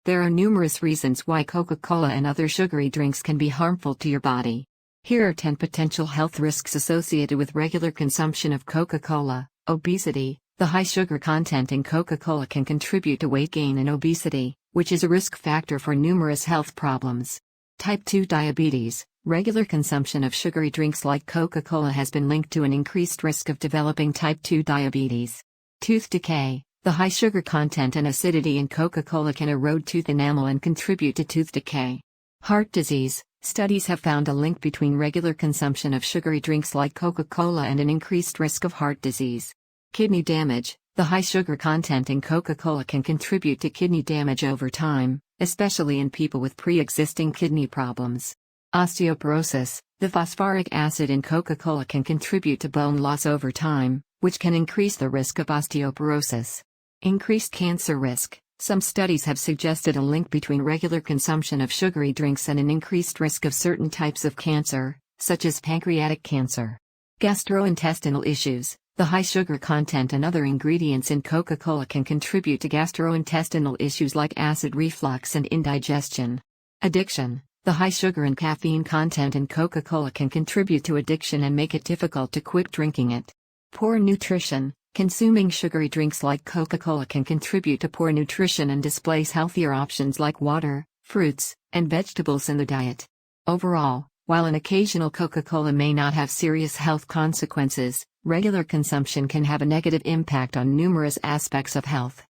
There are numerous reasons why Coca-Cola and other sugary drinks can be harmful to your body. Here are 10 potential health risks associated with regular consumption of Coca-Cola. Obesity. The high sugar content in Coca-Cola can contribute to weight gain and obesity, which is a risk factor for numerous health problems. Type 2 diabetes. Regular consumption of sugary drinks like Coca-Cola has been linked to an increased risk of developing type 2 diabetes. Tooth decay. The high sugar content and acidity in Coca-Cola can erode tooth enamel and contribute to tooth decay. Heart disease. Studies have found a link between regular consumption of sugary drinks like Coca-Cola and an increased risk of heart disease. Kidney damage. The high sugar content in Coca-Cola can contribute to kidney damage over time, especially in people with pre-existing kidney problems. Osteoporosis. The phosphoric acid in Coca-Cola can contribute to bone loss over time, which can increase the risk of osteoporosis. Increased cancer risk. Some studies have suggested a link between regular consumption of sugary drinks and an increased risk of certain types of cancer, such as pancreatic cancer. Gastrointestinal issues. The high sugar content and other ingredients in Coca-Cola can contribute to gastrointestinal issues like acid reflux and indigestion. Addiction. The high sugar and caffeine content in Coca-Cola can contribute to addiction and make it difficult to quit drinking it. Poor nutrition. Consuming sugary drinks like Coca-Cola can contribute to poor nutrition and displace healthier options like water, fruits, and vegetables in the diet. Overall, while an occasional Coca-Cola may not have serious health consequences, regular consumption can have a negative impact on numerous aspects of health.